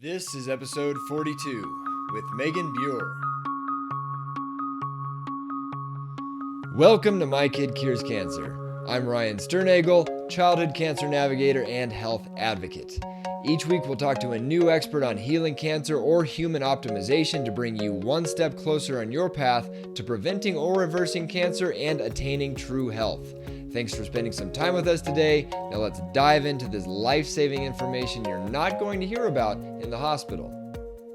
This is episode 42 with Megan Buer. Welcome to My Kid Cures Cancer. I'm Ryan Sternagel, childhood cancer navigator and health advocate. Each week we'll talk to a new expert on healing cancer or human optimization to bring you one step closer on your path to preventing or reversing cancer and attaining true health. Thanks for spending some time with us today. Now let's dive into this life-saving information you're not going to hear about in the hospital.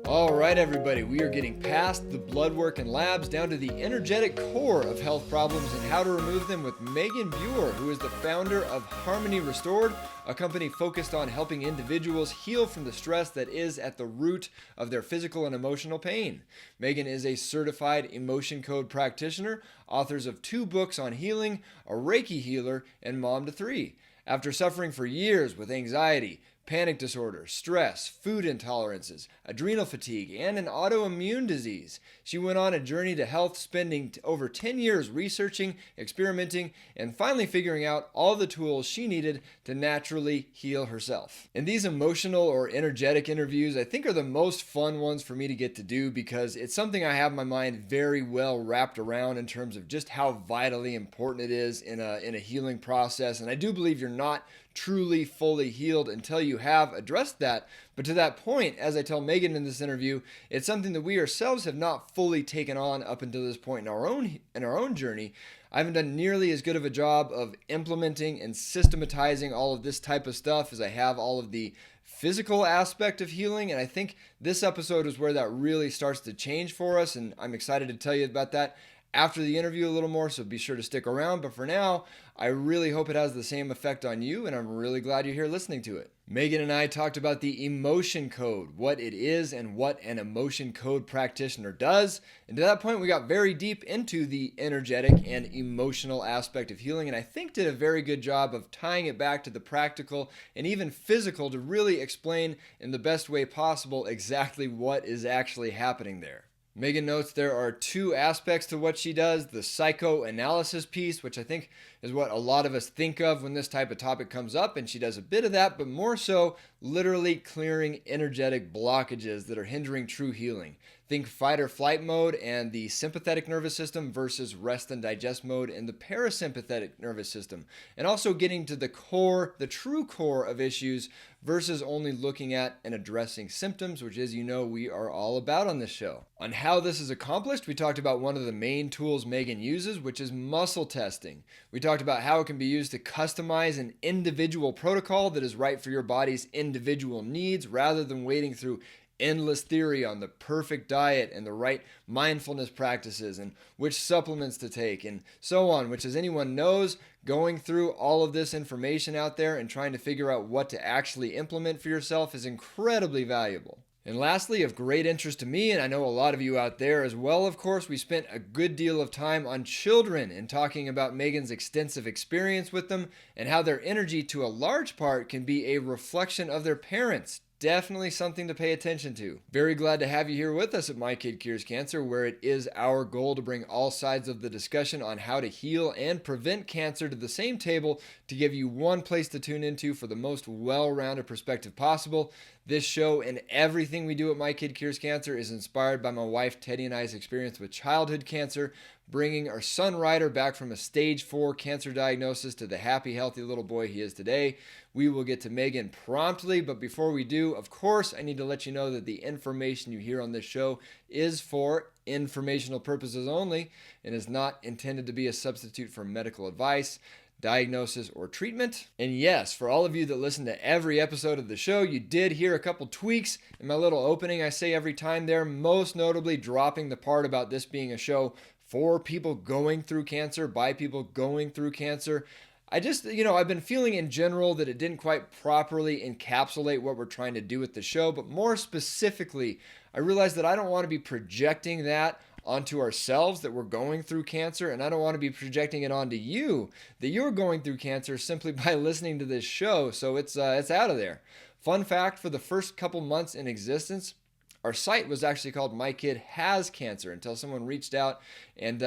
All right, everybody, we are getting past the blood work and labs down to the energetic core of health problems and how to remove them with Megan Buer, who is the founder of Harmony Restored, a company focused on helping individuals heal from the stress that is at the root of their physical and emotional pain. Megan is a certified Emotion Code Practitioner, authors of 2 books on healing, a Reiki healer, and mom to 3. After suffering for years with anxiety, panic disorder, stress, food intolerances, adrenal fatigue, and an autoimmune disease, she went on a journey to health, spending over 10 years researching, experimenting, and finally figuring out all the tools she needed to naturally heal herself. And these emotional or energetic interviews, I think, are the most fun ones for me to get to do because it's something I have my mind very well wrapped around in terms of just how vitally important it is in a healing process. And I do believe you're not truly fully healed until you have addressed that. But to that point, as I tell Megan in this interview, it's something that we ourselves have not fully taken on up until this point in our own journey. I haven't done nearly as good of a job of implementing and systematizing all of this type of stuff as I have all of the physical aspect of healing. And I think this episode is where that really starts to change for us. And I'm excited to tell you about that after the interview a little more, so be sure to stick around. But for now, I really hope it has the same effect on you, and I'm really glad you're here listening to it. Megan and I talked about the emotion code, what it is and what an emotion code practitioner does. And to that point, we got very deep into the energetic and emotional aspect of healing, and I think did a very good job of tying it back to the practical and even physical to really explain in the best way possible exactly what is actually happening there. Megan notes there are 2 aspects to what she does, the psychoanalysis piece, which I think is what a lot of us think of when this type of topic comes up, and she does a bit of that, but more so literally clearing energetic blockages that are hindering true healing. Think fight or flight mode and the sympathetic nervous system versus rest and digest mode in the parasympathetic nervous system. And also getting to the core, the true core of issues versus only looking at and addressing symptoms, which, as you know, we are all about on this show. On how this is accomplished, we talked about one of the main tools Megan uses, which is muscle testing. We talked about how it can be used to customize an individual protocol that is right for your body's individual needs rather than wading through endless theory on the perfect diet and the right mindfulness practices and which supplements to take and so on, which, as anyone knows, going through all of this information out there and trying to figure out what to actually implement for yourself is incredibly valuable. And lastly, of great interest to me, and I know a lot of you out there as well, of course, we spent a good deal of time on children and talking about Megan's extensive experience with them and how their energy, to a large part, can be a reflection of their parents. Definitely something to pay attention to. Very glad to have you here with us at My Kid Cures Cancer, where it is our goal to bring all sides of the discussion on how to heal and prevent cancer to the same table to give you one place to tune into for the most well-rounded perspective possible. This show and everything we do at My Kid Cures Cancer is inspired by my wife Teddy and I's experience with childhood cancer, bringing our son Ryder back from a stage 4 cancer diagnosis to the happy, healthy little boy he is today. We will get to Megan promptly, but before we do, of course, I need to let you know that the information you hear on this show is for informational purposes only and is not intended to be a substitute for medical advice, diagnosis, or treatment. And yes, for all of you that listen to every episode of the show, you did hear a couple tweaks in my little opening I say every time there, most notably dropping the part about this being a show for people going through cancer, by people going through cancer. I just, I've been feeling in general that it didn't quite properly encapsulate what we're trying to do with the show, but more specifically, I realized that I don't want to be projecting that onto ourselves, that we're going through cancer, and I don't want to be projecting it onto you, that you're going through cancer simply by listening to this show, so it's out of there. Fun fact, for the first couple months in existence, our site was actually called My Kid Has Cancer until someone reached out and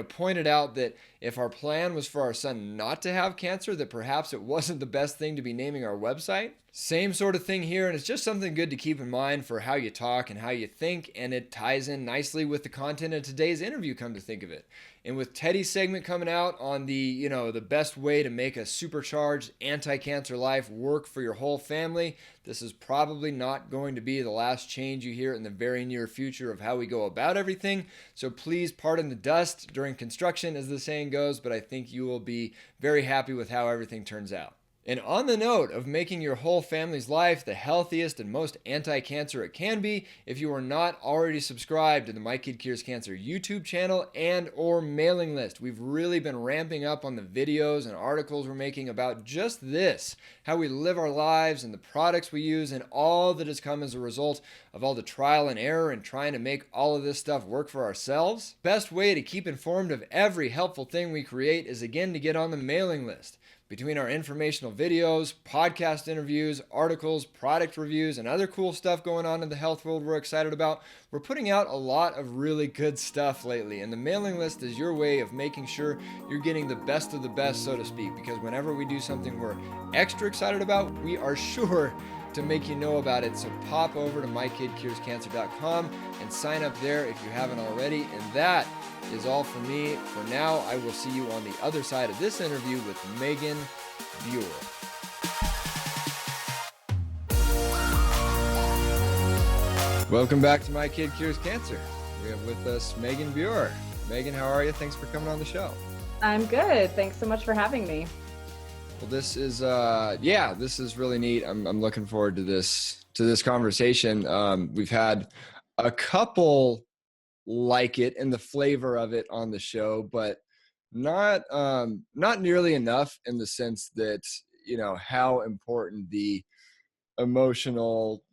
pointed out that if our plan was for our son not to have cancer, that perhaps it wasn't the best thing to be naming our website. Same sort of thing here, and it's just something good to keep in mind for how you talk and how you think, and it ties in nicely with the content of today's interview, come to think of it. And with Teddy's segment coming out on the best way to make a supercharged anti-cancer life work for your whole family, this is probably not going to be the last change you hear in the very near future of how we go about everything. So please pardon the dust during construction, as the saying goes, but I think you will be very happy with how everything turns out. And on the note of making your whole family's life the healthiest and most anti-cancer it can be, if you are not already subscribed to the My Kid Cures Cancer YouTube channel and or mailing list, we've really been ramping up on the videos and articles we're making about just this, how we live our lives and the products we use and all that has come as a result of all the trial and error and trying to make all of this stuff work for ourselves. Best way to keep informed of every helpful thing we create is again to get on the mailing list. Between our informational videos, podcast interviews, articles, product reviews, and other cool stuff going on in the health world we're excited about, we're putting out a lot of really good stuff lately. And the mailing list is your way of making sure you're getting the best of the best, so to speak, because whenever we do something we're extra excited about, we are sure to make you know about it. So pop over to mykidcurescancer.com and sign up there if you haven't already. And that is all for me. For now, I will see you on the other side of this interview with Megan Buer. Welcome back to My Kid Cures Cancer. We have with us Megan Buer. Megan, how are you? Thanks for coming on the show. I'm good. Thanks so much for having me. Well, this is this is really neat. I'm looking forward to this conversation. We've had a couple like it and the flavor of it on the show, but not nearly enough in the sense that, how important the emotional,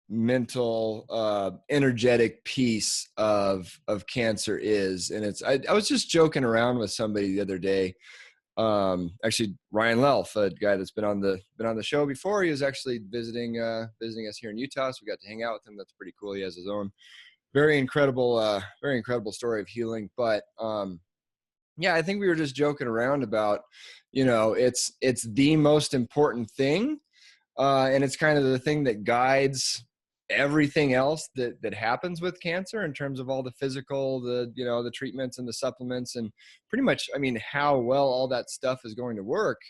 mental, energetic piece of cancer is. And I was just joking around with somebody the other day. Actually Ryan Lelf, a guy that's been on the show before. He was actually visiting us here in Utah, so we got to hang out with him. That's pretty cool. He has his own very incredible story of healing. But I think we were just joking around about, it's the most important thing, and it's kind of the thing that guides everything else that happens with cancer in terms of all the physical, the treatments and the supplements, and pretty much, how well all that stuff is going to work.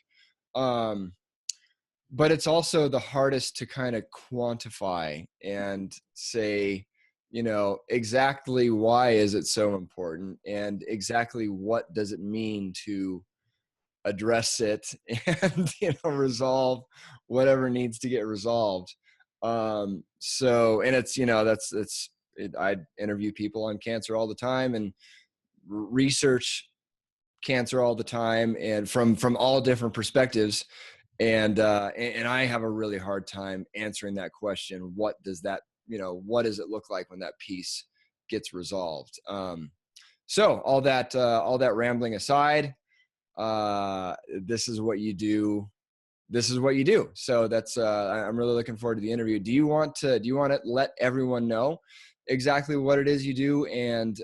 But it's also the hardest to kind of quantify and say, exactly why is it so important and exactly what does it mean to address it and, resolve whatever needs to get resolved. And it's, I interview people on cancer all the time and research cancer all the time and from all different perspectives. And I have a really hard time answering that question. What does that, what does it look like when that piece gets resolved? So all that rambling aside, this is what you do. So that's, I'm really looking forward to the interview. Do you want to let everyone know exactly what it is you do and,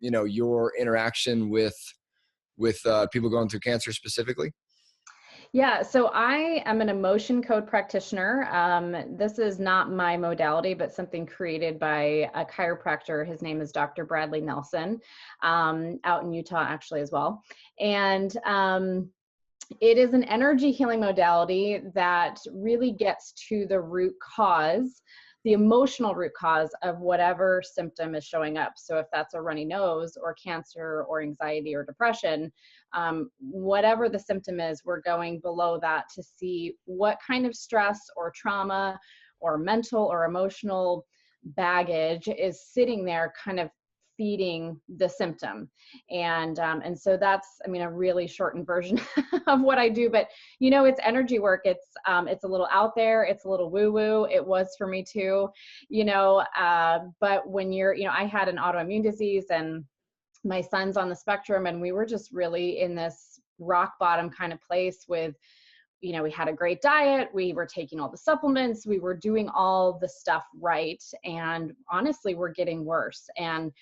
your interaction with people going through cancer specifically? Yeah, so I am an emotion code practitioner. This is not my modality, but something created by a chiropractor. His name is Dr. Bradley Nelson, out in Utah actually as well. And it is an energy healing modality that really gets to the root cause, the emotional root cause of whatever symptom is showing up. So if that's a runny nose or cancer or anxiety or depression, whatever the symptom is, we're going below that to see what kind of stress or trauma or mental or emotional baggage is sitting there kind of feeding the symptom. And so that's, a really shortened version of what I do, but it's energy work. It's a little out there. It's a little woo woo. It was for me too, but when you're, I had an autoimmune disease and my son's on the spectrum, and we were just really in this rock bottom kind of place with, we had a great diet, we were taking all the supplements, we were doing all the stuff right. And honestly, we're getting worse. And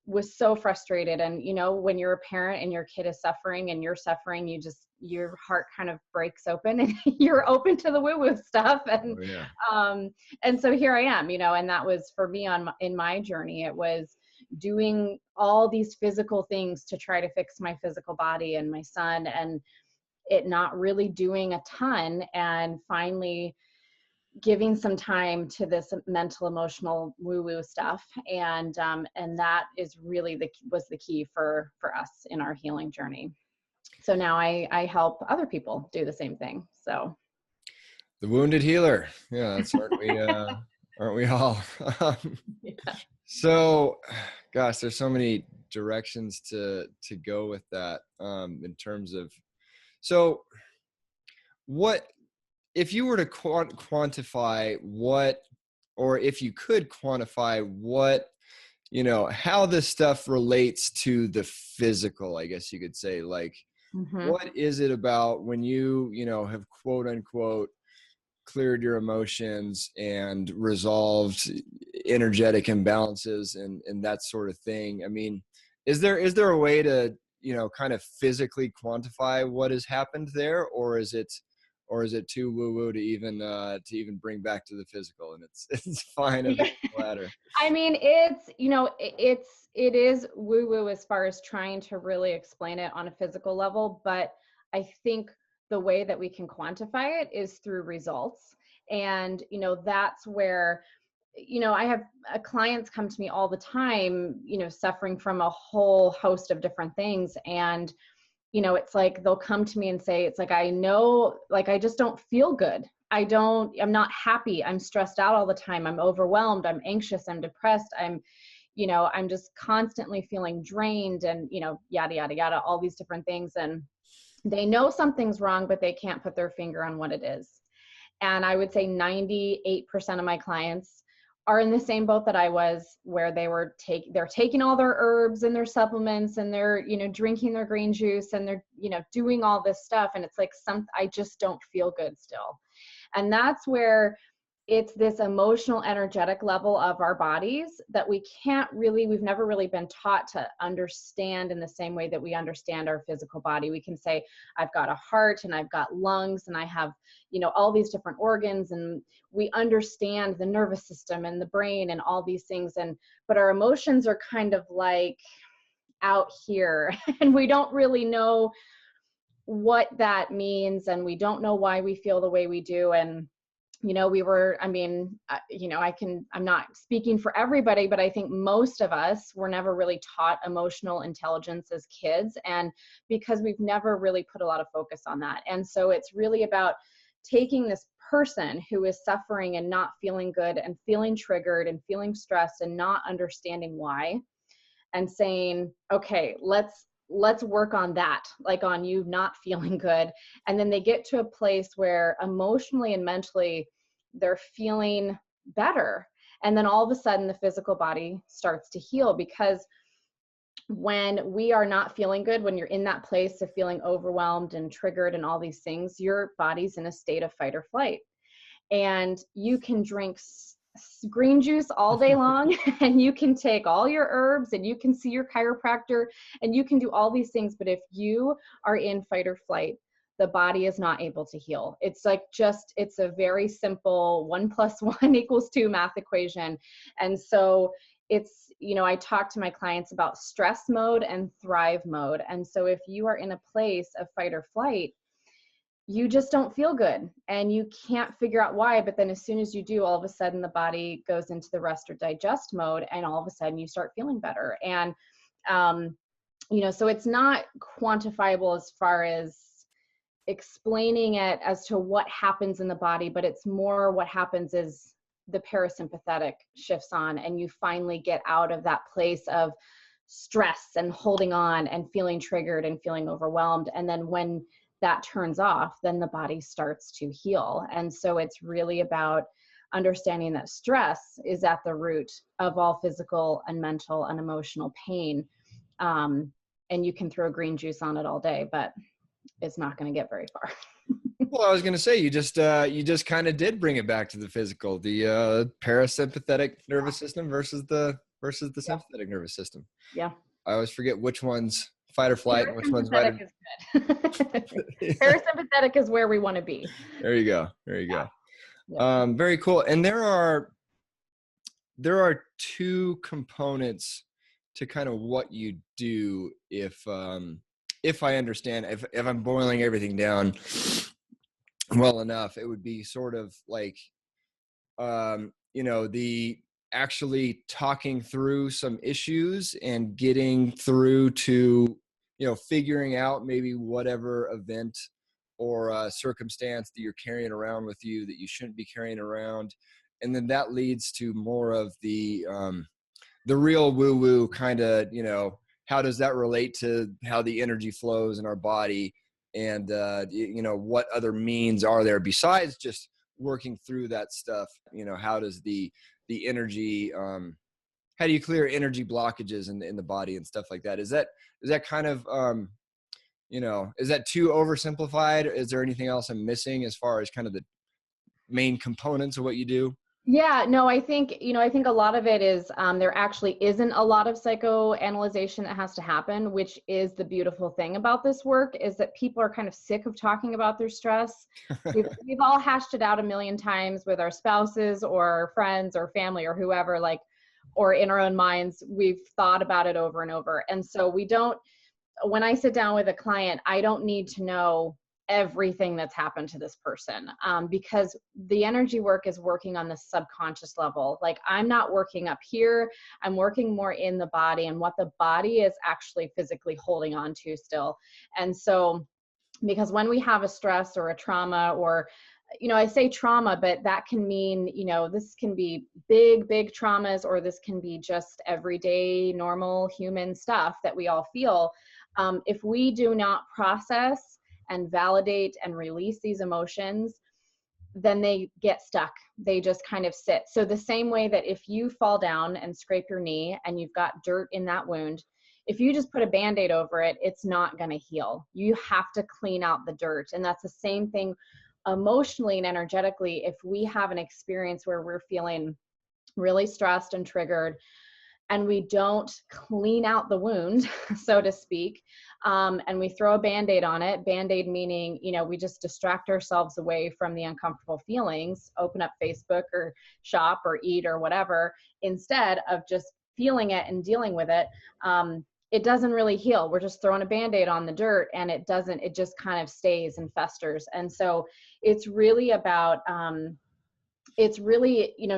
was so frustrated. And, when you're a parent and your kid is suffering and you're suffering, your heart kind of breaks open and you're open to the woo-woo stuff. And, Oh, yeah. and so here I am, and that was for me in my journey. It was doing all these physical things to try to fix my physical body and my son, and it not really doing a ton, and finally giving some time to this mental, emotional woo-woo stuff. And that is really was the key for us in our healing journey. So now I help other people do the same thing. So The wounded healer. Yeah, that's aren't we all? yeah. So, gosh, there's so many directions to go with that, in terms of, so what, if you were to quantify what, or if you could quantify what, how this stuff relates to the physical, I guess you could say, like, what is it about when you have quote unquote cleared your emotions and resolved energetic imbalances and that sort of thing? I mean, is there a way to, kind of physically quantify what has happened there, or is it too woo woo to even bring back to the physical, and it's fine if it's the latter? I mean, it is woo woo as far as trying to really explain it on a physical level, but I think the way that we can quantify it is through results. And, that's where, I have clients come to me all the time, suffering from a whole host of different things. And, it's like, they'll come to me and say, it's like, I know, like, I just don't feel good. I'm not happy. I'm stressed out all the time. I'm overwhelmed. I'm anxious. I'm depressed. I'm just constantly feeling drained and, yada, yada, yada, all these different things. And they know something's wrong, but they can't put their finger on what it is. And I would say 98% of my clients are in the same boat that I was, where they're taking all their herbs and their supplements, and they're, drinking their green juice, and they're, doing all this stuff. And it's like, I just don't feel good still. And that's where it's this emotional, energetic level of our bodies that we've never really been taught to understand in the same way that we understand our physical body. We can say, I've got a heart and I've got lungs and I have, all these different organs, and we understand the nervous system and the brain and all these things. But our emotions are kind of like out here and we don't really know what that means. And we don't know why we feel the way we do. And I'm not speaking for everybody, but I think most of us were never really taught emotional intelligence as kids, and because we've never really put a lot of focus on that. And so it's really about taking this person who is suffering and not feeling good and feeling triggered and feeling stressed and not understanding why, and saying, okay, let's work on that, like on you not feeling good. And then they get to a place where emotionally and mentally they're feeling better. And then all of a sudden the physical body starts to heal, because when we are not feeling good, when you're in that place of feeling overwhelmed and triggered and all these things, your body's in a state of fight or flight. And you can drink green juice all day long and you can take all your herbs and you can see your chiropractor and you can do all these things, but if you are in fight or flight, the body is not able to heal. It's like it's a very simple 1 + 1 = 2 math equation. And so it's, I talk to my clients about stress mode and thrive mode. And so if you are in a place of fight or flight, you just don't feel good and you can't figure out why. But then as soon as you do, all of a sudden the body goes into the rest or digest mode, and all of a sudden you start feeling better. And, so it's not quantifiable as far as explaining it as to what happens in the body, but it's more what happens is the parasympathetic shifts on, and you finally get out of that place of stress and holding on and feeling triggered and feeling overwhelmed. And then when that turns off, then the body starts to heal. And so it's really about understanding that stress is at the root of all physical and mental and emotional pain. And you can throw green juice on it all day, but it's not going to get very far. Well, I was going to say, you just kind of did bring it back to the physical, the parasympathetic nervous system versus the versus the sympathetic nervous system. Yeah. I always forget which one's fight or flight and which one's Parasympathetic fight. is good. Parasympathetic is where we want to be. There you go. There you Yeah. go. Yep. Very cool. And there are two components to kind of what you do. If I understand, if I'm boiling everything down well enough, it would be sort of like, the actually talking through some issues and getting through to, figuring out maybe whatever event or circumstance that you're carrying around with you that you shouldn't be carrying around. And then that leads to more of the real woo-woo kind of, how does that relate to how the energy flows in our body? And, what other means are there besides just working through that stuff? How does the energy, how do you clear energy blockages in the body and stuff like that? Is that kind of, is that too oversimplified? Is there anything else I'm missing as far as kind of the main components of what you do? Yeah, no, I think a lot of it is there actually isn't a lot of psychoanalyzation that has to happen, which is the beautiful thing about this work, is that people are kind of sick of talking about their stress. We've all hashed it out a million times with our spouses or friends or family or whoever, or in our own minds, we've thought about it over and over. And so when I sit down with a client, I don't need to know everything that's happened to this person, because the energy work is working on the subconscious level. Like, I'm not working up here, I'm working more in the body and what the body is actually physically holding on to still. And so, because when we have a stress or a trauma, or I say trauma, but that can mean, this can be big traumas, or this can be just everyday normal human stuff that we all feel. If we do not process and validate and release these emotions, then they get stuck. They just kind of sit. So the same way that if you fall down and scrape your knee and you've got dirt in that wound, if you just put a Band-Aid over it, it's not going to heal. You have to clean out the dirt. And that's the same thing emotionally and energetically. If we have an experience where we're feeling really stressed and triggered, and we don't clean out the wound, so to speak, and we throw a Band-Aid on it, Band-Aid meaning, we just distract ourselves away from the uncomfortable feelings, open up Facebook or shop or eat or whatever, instead of just feeling it and dealing with it. It doesn't really heal. We're just throwing a Band-Aid on the dirt, and it just kind of stays and festers. And so it's really about,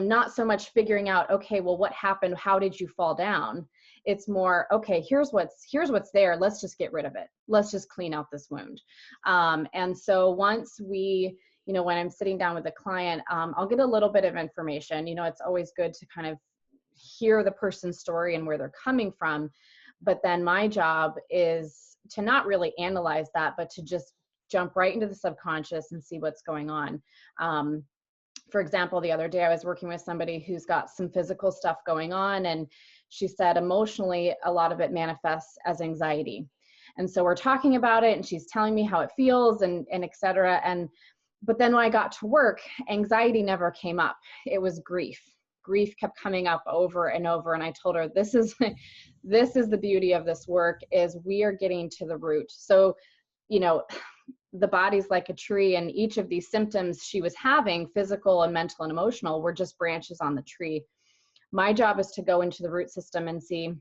not so much figuring out, okay, well, what happened? How did you fall down? It's more, okay, here's what's there. Let's just get rid of it. Let's just clean out this wound. And so once we, when I'm sitting down with a client, I'll get a little bit of information. It's always good to kind of hear the person's story and where they're coming from. But then my job is to not really analyze that, but to just jump right into the subconscious and see what's going on. For example, the other day I was working with somebody who's got some physical stuff going on, and she said emotionally a lot of it manifests as anxiety. And so we're talking about it, and she's telling me how it feels and et cetera. But then when I got to work, anxiety never came up. It was grief. Grief kept coming up over and over. And I told her, this is the beauty of this work, is we are getting to the root. So, the body's like a tree, and each of these symptoms she was having, physical and mental and emotional, were just branches on the tree. My job is to go into the root system and see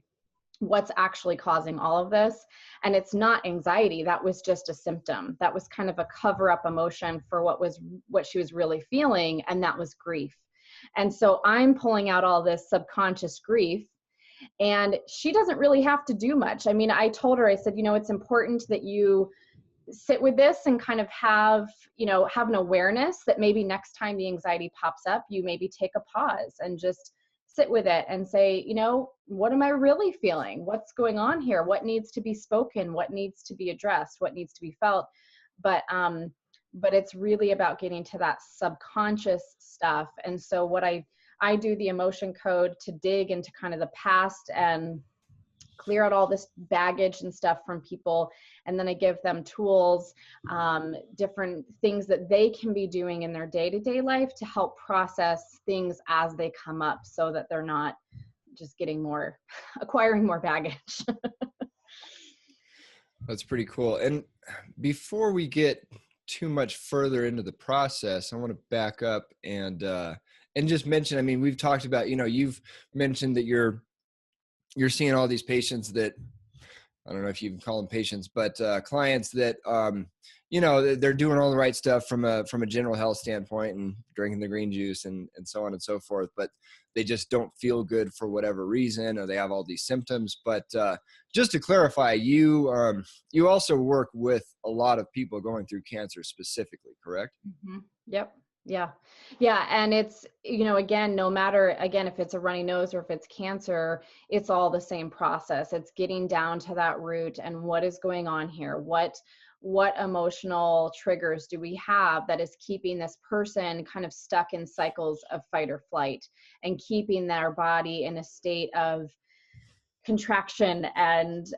what's actually causing all of this. And it's not anxiety. That was just a symptom. That was kind of a cover-up emotion for what she was really feeling, and that was grief. And so I'm pulling out all this subconscious grief, and she doesn't really have to do much. I mean, I told her, I said, it's important that you sit with this and kind of have an awareness that maybe next time the anxiety pops up, you maybe take a pause and just sit with it and say, what am I really feeling? What's going on here? What needs to be spoken? What needs to be addressed? What needs to be felt? But it's really about getting to that subconscious stuff. And so what I do the emotion code to dig into kind of the past and clear out all this baggage and stuff from people. And then I give them tools, different things that they can be doing in their day-to-day life to help process things as they come up, so that they're not just acquiring more baggage. That's pretty cool. And before we get too much further into the process, I want to back up and just mention, I mean, we've talked about, you've mentioned that you're seeing all these patients that, I don't know if you can call them patients, but clients that, they're doing all the right stuff from a general health standpoint and drinking the green juice and so on and so forth, but they just don't feel good for whatever reason, or they have all these symptoms. But just to clarify, you also work with a lot of people going through cancer specifically, correct? Mm-hmm. Yep. Yeah. Yeah. And it's, again, no matter, again, if it's a runny nose or if it's cancer, it's all the same process. It's getting down to that root and what is going on here. What emotional triggers do we have that is keeping this person kind of stuck in cycles of fight or flight and keeping their body in a state of contraction and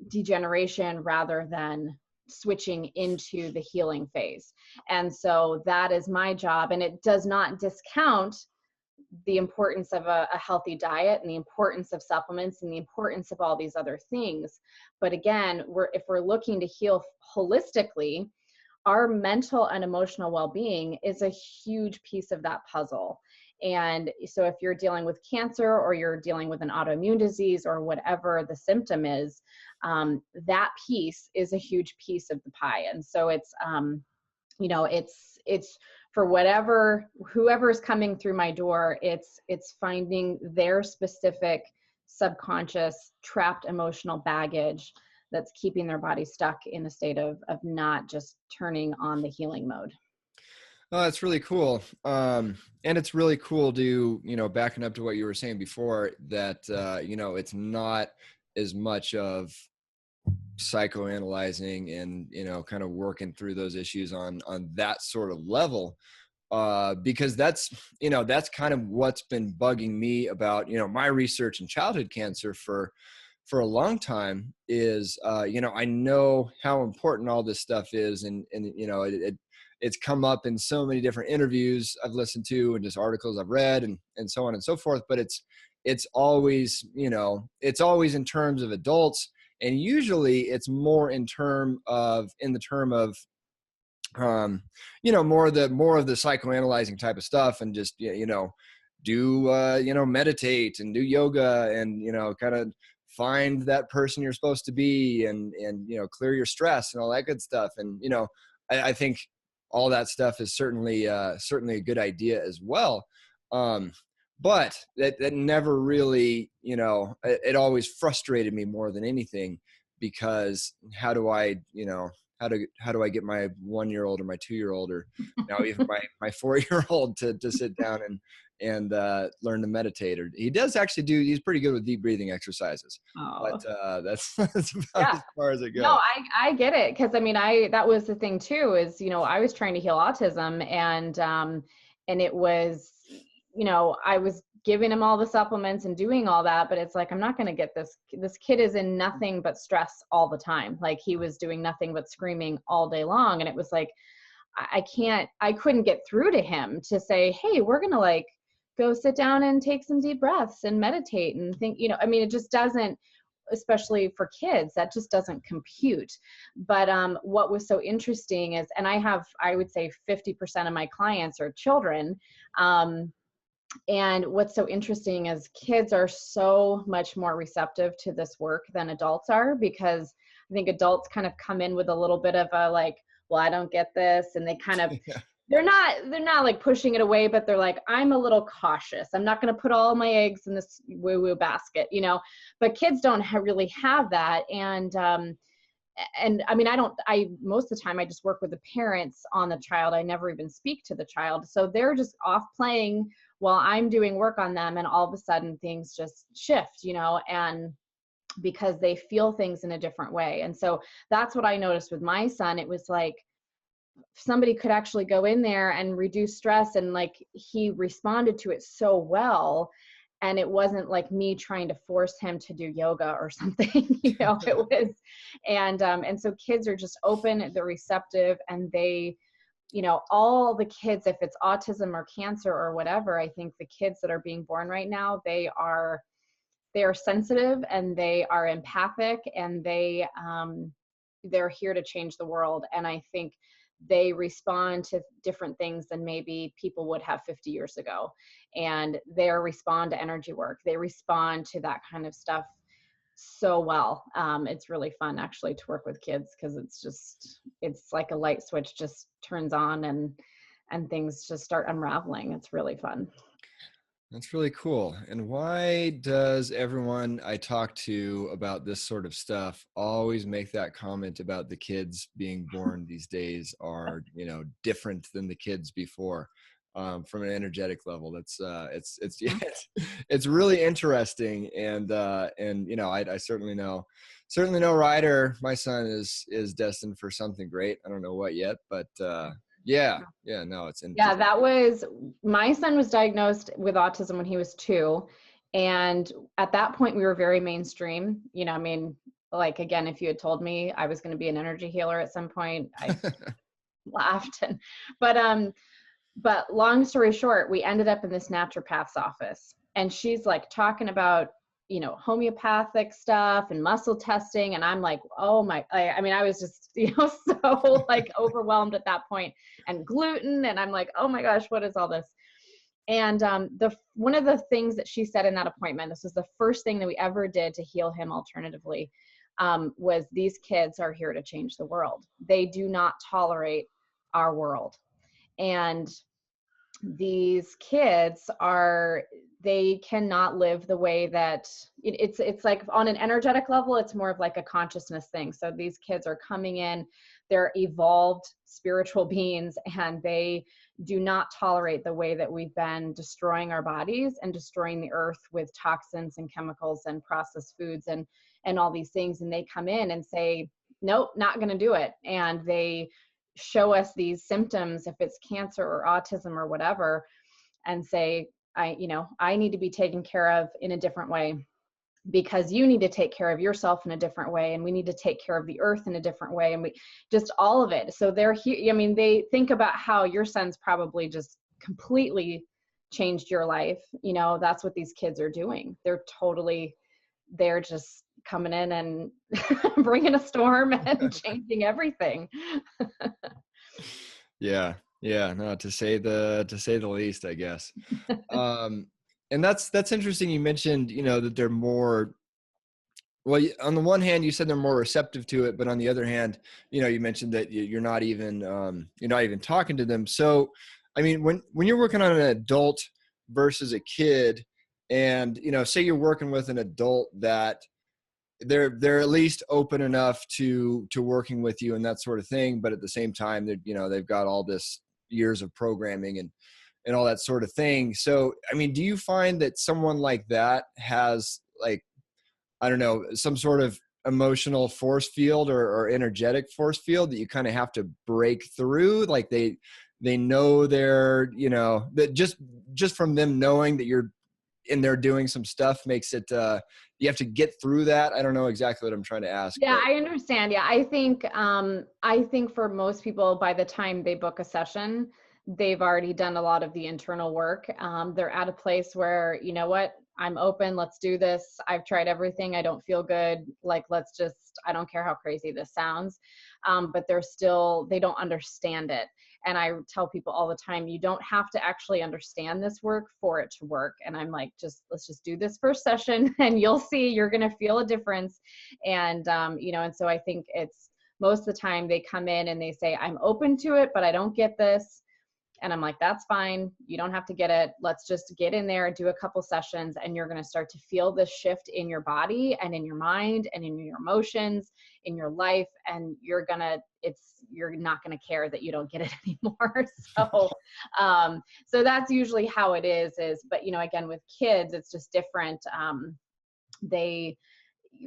degeneration rather than switching into the healing phase. And so that is my job. And it does not discount the importance of a healthy diet and the importance of supplements and the importance of all these other things. But again, if we're looking to heal holistically, our mental and emotional well-being is a huge piece of that puzzle. And so if you're dealing with cancer or you're dealing with an autoimmune disease or whatever the symptom is, that piece is a huge piece of the pie. And so it's, it's for whoever's coming through my door, it's finding their specific subconscious trapped emotional baggage that's keeping their body stuck in a state of not just turning on the healing mode. Oh, that's really cool. And it's really cool to, backing up to what you were saying before, that, it's not as much of psychoanalyzing and, kind of working through those issues on that sort of level. Because that's kind of what's been bugging me about, my research in childhood cancer for a long time is, I know how important all this stuff is. And it's come up in so many different interviews I've listened to and just articles I've read and so on and so forth. But it's always, it's always in terms of adults. And usually it's more in the term of, more of the psychoanalyzing type of stuff, and just, do, meditate and do yoga and, kind of find that person you're supposed to be and, clear your stress and all that good stuff. And, I think all that stuff is certainly a good idea as well. But that never really, it always frustrated me more than anything, because how do I get my 1-year-old or my 2-year-old or now even my 4-year-old to sit down and learn to meditate? Or he does actually he's pretty good with deep breathing exercises. Oh. But that's about as far as it goes. No, I get it. Cause I mean, that was the thing too, is, I was trying to heal autism and it was, I was giving him all the supplements and doing all that, but it's like, I'm not going to get this kid is in nothing but stress all the time. Like he was doing nothing but screaming all day long. And it was like, I couldn't get through to him to say, hey, we're going to go sit down and take some deep breaths and meditate and think, it just doesn't, especially for kids, that just doesn't compute. But what was so interesting is, and I would say 50% of my clients are children. And what's so interesting is kids are so much more receptive to this work than adults are, because I think adults kind of come in with a little bit of a well, I don't get this. And they kind of, they're not pushing it away, but they're like, I'm a little cautious. I'm not going to put all my eggs in this woo-woo basket, but kids don't really have that. And I mean, most of the time I just work with the parents on the child. I never even speak to the child. So they're just off playing while I'm doing work on them. And all of a sudden things just shift, and because they feel things in a different way. And so that's what I noticed with my son. It was like somebody could actually go in there and reduce stress, and he responded to it so well. And it wasn't like me trying to force him to do yoga or something, it was, and so kids are just open, they're receptive, and they all the kids, if it's autism or cancer or whatever, I think the kids that are being born right now, they are sensitive and they are empathic, and they're here to change the world. And I think they respond to different things than maybe people would have 50 years ago. And they respond to energy work. They respond to that kind of stuff so well. It's really fun actually to work with kids, because it's like a light switch just turns on, and things just start unraveling. It's really fun. That's really cool. And why does everyone I talk to about this sort of stuff always make that comment about the kids being born these days are, different than the kids before, from an energetic level? That's yeah, it's really interesting. And I certainly know Ryder, my son, is destined for something great. I don't know what yet, but yeah, no, it's interesting. Yeah, my son was diagnosed with autism when he was 2. And at that point we were very mainstream. Like, again, if you had told me I was going to be an energy healer at some point, I laughed. But long story short, we ended up in this naturopath's office, and she's like talking about, homeopathic stuff and muscle testing. And I'm like, oh my, I was just, so like overwhelmed at that point, and gluten. And I'm like, oh my gosh, what is all this? And one of the things that she said in that appointment, this was the first thing that we ever did to heal him alternatively, was these kids are here to change the world. They do not tolerate our world. And these kids they cannot live the way that it's like on an energetic level, it's more of like a consciousness thing. So these kids are coming in, they're evolved spiritual beings, and they do not tolerate the way that we've been destroying our bodies and destroying the earth with toxins and chemicals and processed foods and all these things. And they come in and say, nope, not going to do it. And they show us these symptoms, if it's cancer or autism or whatever, and say, I need to be taken care of in a different way, because you need to take care of yourself in a different way, and we need to take care of the earth in a different way, and we just all of it. So they're here. They think about how your son's probably just completely changed your life. That's what these kids are doing. They're just coming in and bringing a storm and changing everything. Yeah, no, to say the least, I guess. And that's interesting. You mentioned, that they're more, well, on the one hand, you said they're more receptive to it, but on the other hand, you mentioned that you're not even talking to them. So, when you're working on an adult versus a kid, and, say you're working with an adult that they're at least open enough to working with you and that sort of thing, but at the same time, they've got all this years of programming and all that sort of thing. So, do you find that someone like that has, like, I don't know, some sort of emotional force field or energetic force field that you kind of have to break through? Like they know that just from them knowing that you're in there doing some stuff makes it, you have to get through that. I don't know exactly what I'm trying to ask. Yeah, I understand. Yeah, I think for most people, by the time they book a session, they've already done a lot of the internal work. They're at a place where, you know what, I'm open, let's do this. I've tried everything, I don't feel good. Like, I don't care how crazy this sounds. But they don't understand it. And I tell people all the time, you don't have to actually understand this work for it to work. And I'm like, let's just do this first session and you'll see, you're going to feel a difference. And, and so I think it's most of the time they come in and they say, I'm open to it, but I don't get this. And I'm like, that's fine. You don't have to get it. Let's just get in there and do a couple sessions, and you're going to start to feel this shift in your body and in your mind and in your emotions, in your life. And you're not going to care that you don't get it anymore. So that's usually how it is, but again, with kids, it's just different.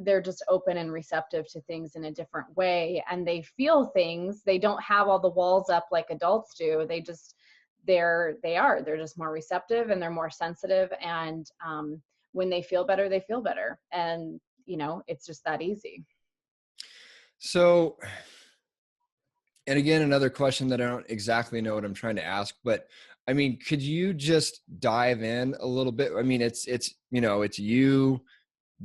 They're just open and receptive to things in a different way, and they feel things. They don't have all the walls up like adults do. They're just more receptive, and they're more sensitive. And when they feel better, they feel better. And, it's just that easy. So And again, another question that I don't exactly know what I'm trying to ask, but I mean, could you just dive in a little bit? I mean, it's, it's you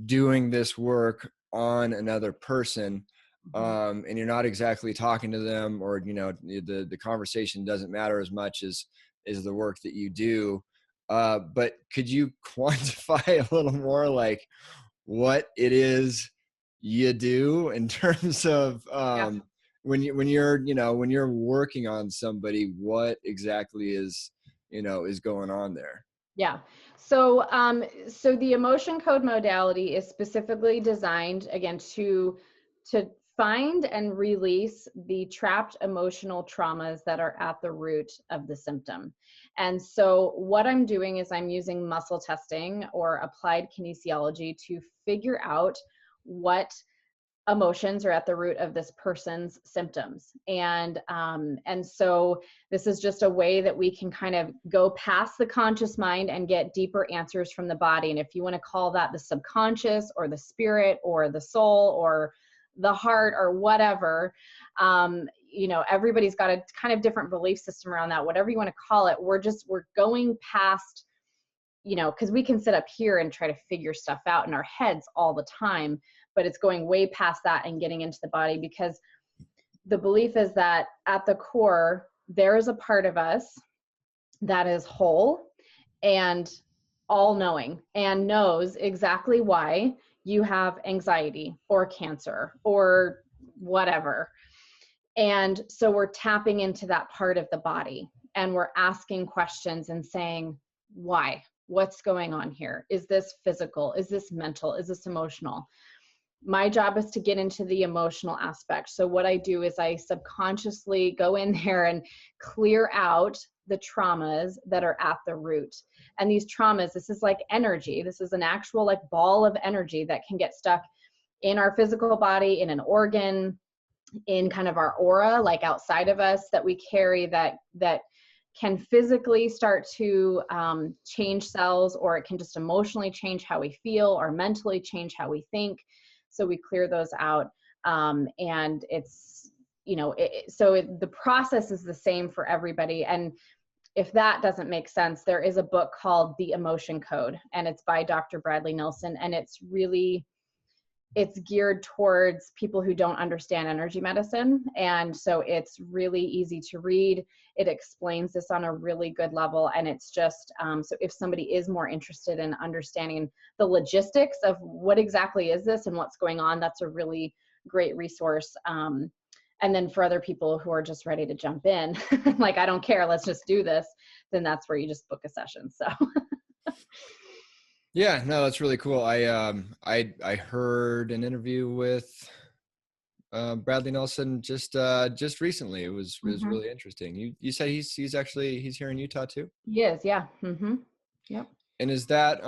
doing this work on another person, Mhm. and you're not exactly talking to them, or the conversation doesn't matter as much as is the work that you do. But could you quantify a little more, like what it is you do in terms of Yeah. when you're working on somebody, what exactly is going on there? Yeah. So the emotion code modality is specifically designed again to find and release the trapped emotional traumas that are at the root of the symptom. And so what I'm doing is I'm using muscle testing or applied kinesiology to figure out what emotions are at the root of this person's symptoms. And so this is just a way that we can kind of go past the conscious mind and get deeper answers from the body. And if you want to call that the subconscious or the spirit or the soul or the heart or whatever, everybody's got a kind of different belief system around that. Whatever you want to call it, we're going past, because we can sit up here and try to figure stuff out in our heads all the time, but it's going way past that and getting into the body, because the belief is that at the core, there is a part of us that is whole and all knowing and knows exactly why you have anxiety or cancer or whatever. And so we're tapping into that part of the body and we're asking questions and saying, why? What's going on here? Is this physical? Is this mental? Is this emotional? My job is to get into the emotional aspect. So what I do is I subconsciously go in there and clear out the traumas that are at the root. And these traumas, this is like energy. This is an actual like ball of energy that can get stuck in our physical body, in an organ, in kind of our aura, like outside of us, that we carry that can physically start to change cells, or it can just emotionally change how we feel or mentally change how we think. So we clear those out. And it's, the process is the same for everybody. And if that doesn't make sense, there is a book called The Emotion Code, and it's by Dr. Bradley Nelson. And it's geared towards people who don't understand energy medicine. And so it's really easy to read. It explains this on a really good level. And it's just, so if somebody is more interested in understanding the logistics of what exactly is this and what's going on, that's a really great resource. And then for other people who are just ready to jump in, like, I don't care, let's just do this, then that's where you just book a session. So Yeah, no, that's really cool. I heard an interview with Bradley Nelson just recently. It was Mhm. really interesting. You said he's here in Utah too? He is, yeah. Yep. And is that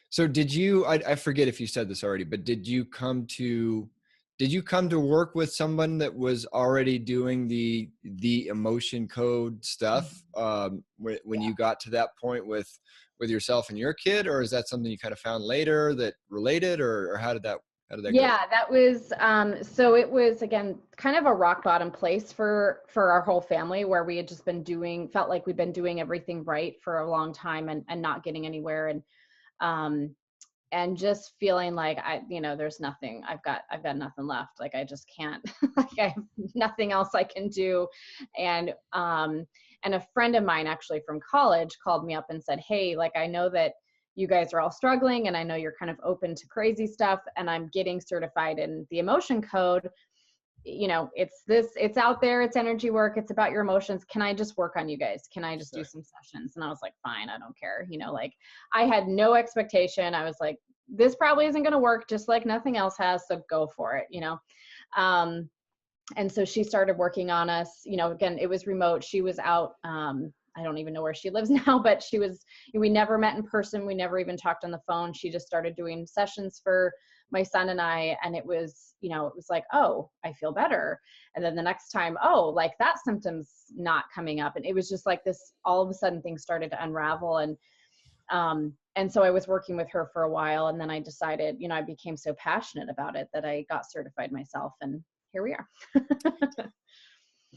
so did you, I forget if you said this already, but did you come to work with someone that was already doing the emotion code stuff when you got to that point with yourself and your kid, or is that something you kind of found later that related, or how did that go? Yeah, that was so it was again kind of a rock bottom place for our whole family, where we had just felt like we'd been doing everything right for a long time and not getting anywhere, um and just feeling like there's nothing, I've got nothing left, like I just can't like I have nothing else I can do. And a friend of mine actually from college called me up and said, hey, like, I know that you guys are all struggling and I know you're kind of open to crazy stuff, and I'm getting certified in the emotion code. It's out there, it's energy work, it's about your emotions. Can I just work on you guys? Can I just do some sessions? And I was like, fine, I don't care. Like, I had no expectation. I was like, this probably isn't going to work, just like nothing else has, so go for it. um and so she started working on us. Again, it was remote. She was out. I don't even know where she lives now, but we never met in person. We never even talked on the phone. She just started doing sessions for my son and I. And it was like, oh, I feel better. And then the next time, oh, like that symptom's not coming up. And it was just like this, all of a sudden things started to unravel. And so I was working with her for a while. And then I decided, I became so passionate about it that I got certified myself. here we are.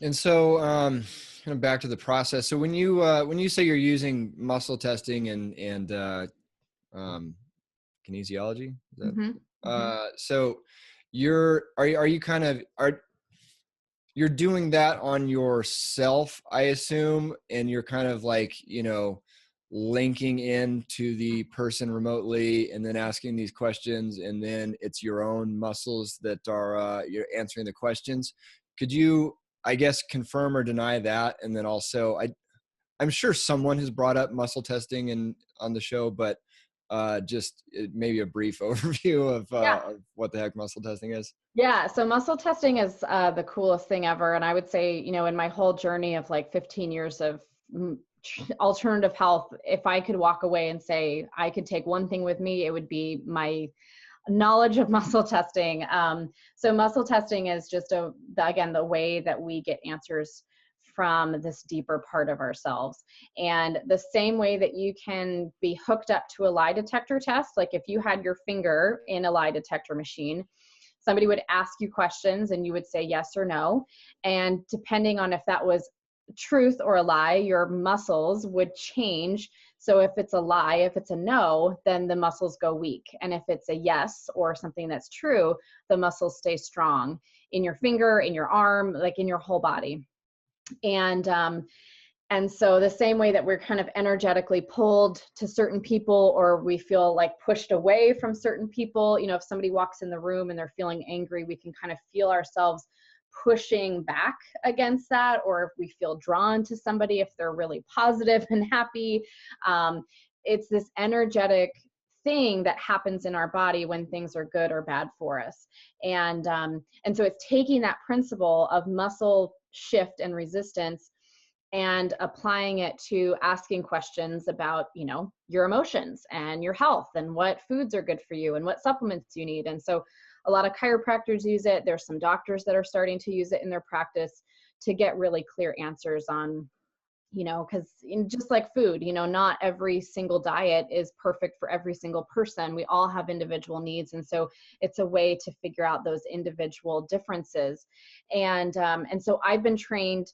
And so, kind of back to the process. So when you say you're using muscle testing and kinesiology, is that, Mm-hmm. Mm-hmm. so are you kind of you're doing that on yourself, I assume, and you're kind of like, linking in to the person remotely and then asking these questions, and then it's your own muscles that are you're answering the questions. Could you, I guess, confirm or deny that? And then also, I'm sure someone has brought up muscle testing on the show, but just maybe a brief overview of what the heck muscle testing is. Yeah, so muscle testing is the coolest thing ever. And I would say, in my whole journey of like 15 years of alternative health, if I could walk away and say I could take one thing with me, it would be my knowledge of muscle testing. So muscle testing is just again, the way that we get answers from this deeper part of ourselves. And the same way that you can be hooked up to a lie detector test, like if you had your finger in a lie detector machine, somebody would ask you questions and you would say yes or no. And depending on if that was truth or a lie, your muscles would change. So if it's a lie, if it's a no, then the muscles go weak. And if it's a yes or something that's true, the muscles stay strong in your finger, in your arm, like in your whole body. And so the same way that we're kind of energetically pulled to certain people, or we feel like pushed away from certain people, if somebody walks in the room and they're feeling angry, we can kind of feel ourselves pushing back against that. Or if we feel drawn to somebody, if they're really positive and happy, it's this energetic thing that happens in our body when things are good or bad for us. And so it's taking that principle of muscle shift and resistance and applying it to asking questions about, your emotions and your health and what foods are good for you and what supplements you need. And so a lot of chiropractors use it. There's some doctors that are starting to use it in their practice to get really clear answers on, because just like food, not every single diet is perfect for every single person. We all have individual needs. And so it's a way to figure out those individual differences. And so I've been trained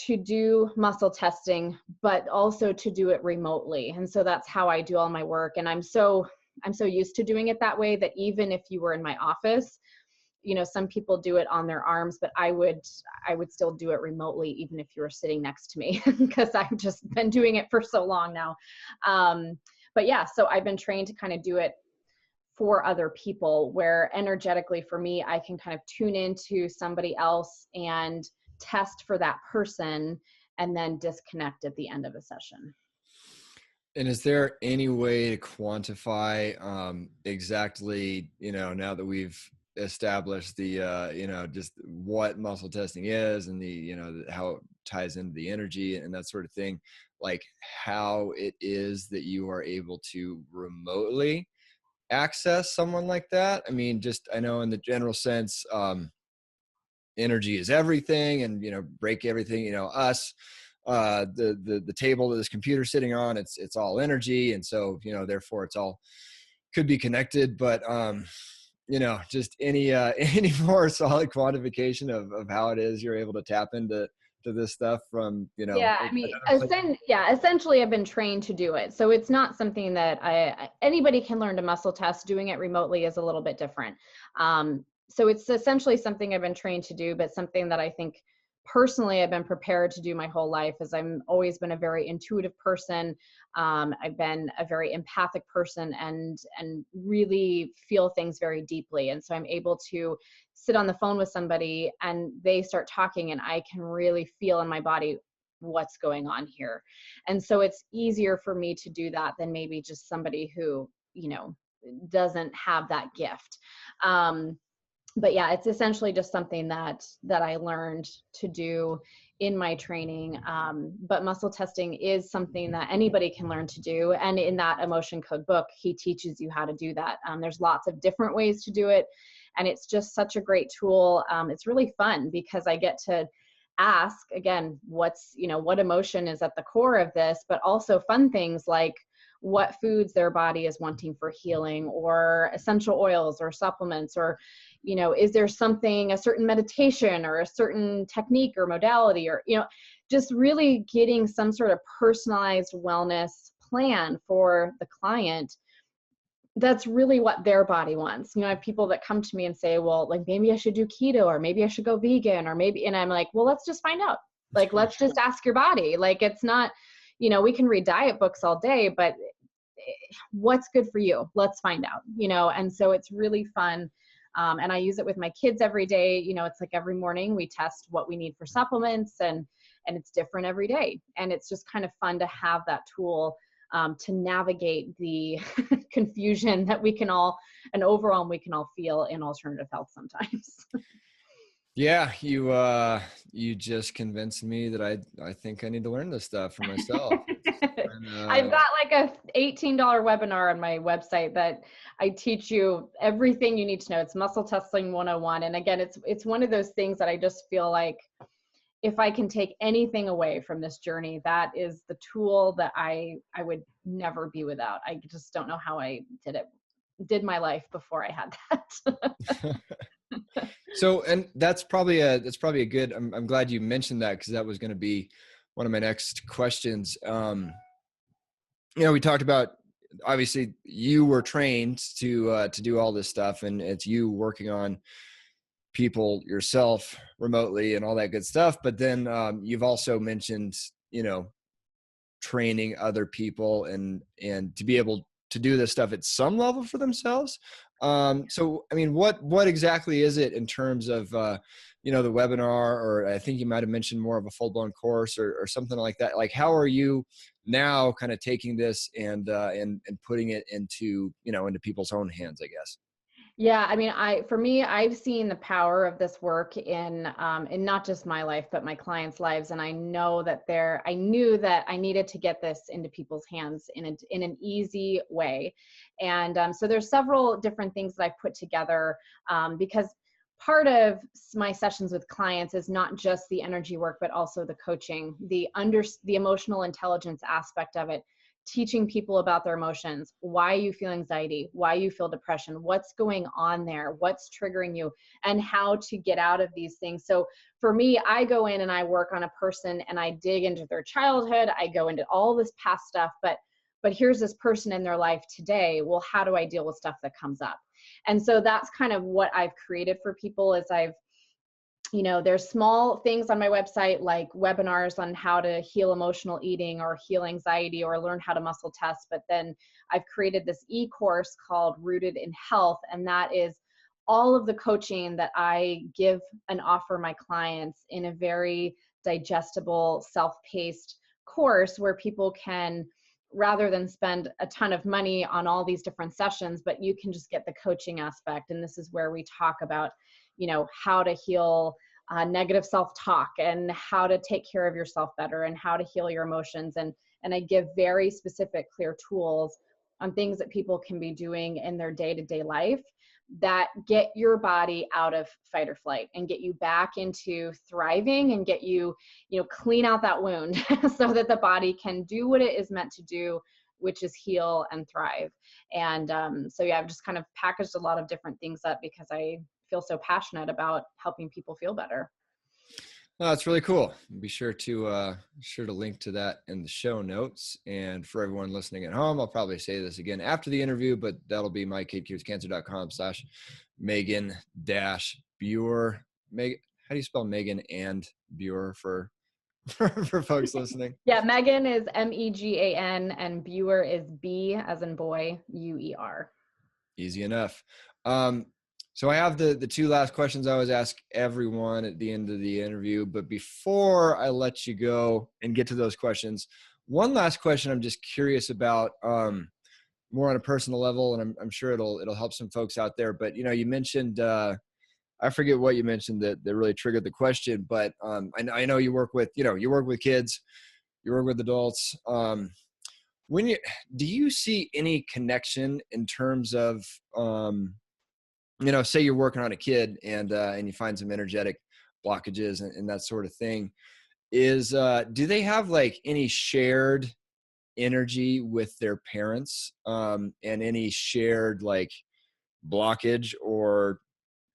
to do muscle testing, but also to do it remotely. And so that's how I do all my work. And I'm so used to doing it that way that even if you were in my office, some people do it on their arms, but I would still do it remotely, even if you were sitting next to me, because I've just been doing it for so long now. But yeah, so I've been trained to kind of do it for other people, where energetically for me, I can kind of tune into somebody else and test for that person and then disconnect at the end of a session. And is there any way to quantify exactly, now that we've established the, just what muscle testing is and how it ties into the energy and that sort of thing, like how it is that you are able to remotely access someone like that? I mean, I know in the general sense, energy is everything, and break everything, us, the table that this computer's sitting on, it's all energy, and so therefore it's all could be connected. But just any any more solid quantification of how it is you're able to tap into this stuff from Yeah, I mean, essentially I've been trained to do it. So it's not something that anybody can learn to muscle test. Doing it remotely is a little bit different. So it's essentially something I've been trained to do, but something that I think personally I've been prepared to do my whole life, as I'm always been a very intuitive person. I've been a very empathic person and really feel things very deeply. And so I'm able to sit on the phone with somebody and they start talking and I can really feel in my body what's going on here. And so it's easier for me to do that than maybe just somebody who, doesn't have that gift. But yeah, it's essentially just something that I learned to do in my training. But muscle testing is something that anybody can learn to do. And in that Emotion Code book, he teaches you how to do that. There's lots of different ways to do it. And it's just such a great tool. It's really fun because I get to ask, again, what emotion is at the core of this, but also fun things like, what foods their body is wanting for healing, or essential oils or supplements, or, is there something, a certain meditation or a certain technique or modality, or, just really getting some sort of personalized wellness plan for the client. That's really what their body wants. I have people that come to me and say, well, like, maybe I should do keto, or maybe I should go vegan, or maybe, and I'm like, well, let's just find out. Like, let's just ask your body. Like, it's not, we can read diet books all day, but what's good for you? Let's find out, and so it's really fun. And I use it with my kids every day. It's like every morning we test what we need for supplements, and it's different every day. And it's just kind of fun to have that tool to navigate the confusion that we can all feel in alternative health sometimes. Yeah, you just convinced me that I think I need to learn this stuff for myself. I've got like a $18 webinar on my website that I teach you everything you need to know. It's Muscle Testing 101. And again, it's one of those things that I just feel like, if I can take anything away from this journey, that is the tool that I would never be without. I just don't know how I did my life before I had that. So, and that's probably a good, I'm glad you mentioned that, because that was going to be one of my next questions. We talked about, obviously you were trained to do all this stuff, and it's you working on people yourself remotely and all that good stuff. But then you've also mentioned, training other people and to be able to do this stuff at some level for themselves. So, I mean, what exactly is it in terms of, the webinar, or I think you might've mentioned more of a full-blown course or something like that. Like, how are you now kind of taking this and putting it into, into people's own hands, I guess? Yeah, I mean, for me, I've seen the power of this work in not just my life, but my clients' lives, and I know that I knew that I needed to get this into people's hands in an easy way, and so there's several different things that I've put together, because part of my sessions with clients is not just the energy work, but also the coaching, the emotional intelligence aspect of it, teaching people about their emotions, why you feel anxiety, why you feel depression, what's going on there, what's triggering you, and how to get out of these things. So for me, I go in and I work on a person and I dig into their childhood. I go into all this past stuff, but here's this person in their life today. Well, how do I deal with stuff that comes up? And so that's kind of what I've created for people. Is there's small things on my website, like webinars on how to heal emotional eating or heal anxiety or learn how to muscle test. But then I've created this e-course called Rooted in Health. And that is all of the coaching that I give and offer my clients in a very digestible, self-paced course where people can, rather than spend a ton of money on all these different sessions, but you can just get the coaching aspect. And this is where we talk about how to heal negative self-talk and how to take care of yourself better and how to heal your emotions. And I give very specific, clear tools on things that people can be doing in their day-to-day life that get your body out of fight or flight and get you back into thriving and get you, clean out that wound so that the body can do what it is meant to do, which is heal and thrive. And so, yeah, I've just kind of packaged a lot of different things up because I feel so passionate about helping people feel better. Oh, that's really cool. Be sure to link to that in the show notes. And for everyone listening at home, I'll probably say this again after the interview, but that'll be mykidcurescancer.com/Megan-Buer. Meg, how do you spell Megan and Buer for for folks listening? Yeah, Megan is Megan and Buer is B as in boy, UER. Easy enough. So I have the two last questions I always ask everyone at the end of the interview, but before I let you go and get to those questions, one last question I'm just curious about, more on a personal level, and I'm sure it'll help some folks out there. But you mentioned I forget what you mentioned that really triggered the question, but I know you work with kids, you work with adults. Do you see any connection in terms of say you're working on a kid and you find some energetic blockages and that sort of thing, do they have like any shared energy with their parents, and any shared like blockage or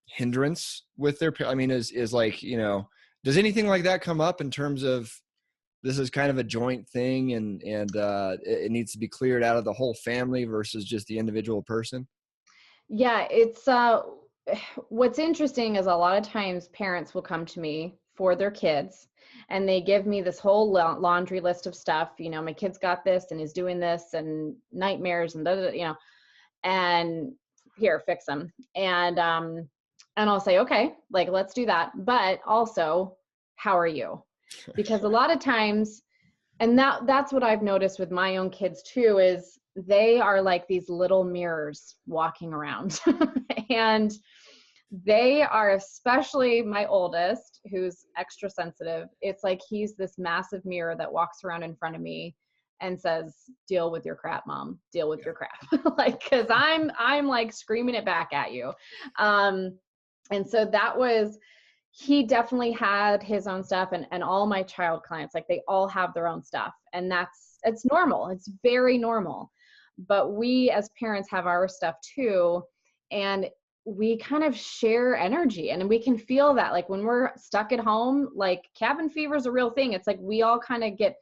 hindrance with their, I mean, is like, you know, does anything like that come up in terms of this is kind of a joint thing, and it needs to be cleared out of the whole family versus just the individual person? Yeah, it's what's interesting is a lot of times parents will come to me for their kids and they give me this whole laundry list of stuff. You know, my kid's got this and is doing this and nightmares and you know, and here, fix them. And I'll say, okay, like let's do that. But also, how are you? Because a lot of times, and that's what I've noticed with my own kids too, is they are like these little mirrors walking around. And they are, especially my oldest, who's extra sensitive. It's like he's this massive mirror that walks around in front of me and says, deal with your crap, mom, deal with your crap. Like, cause I'm like screaming it back at you. And so that was, he definitely had his own stuff, and all my child clients, like they all have their own stuff, and it's normal. It's very normal. But we as parents have our stuff too. And we kind of share energy, and we can feel that, like when we're stuck at home, like cabin fever is a real thing. It's like we all kind of get,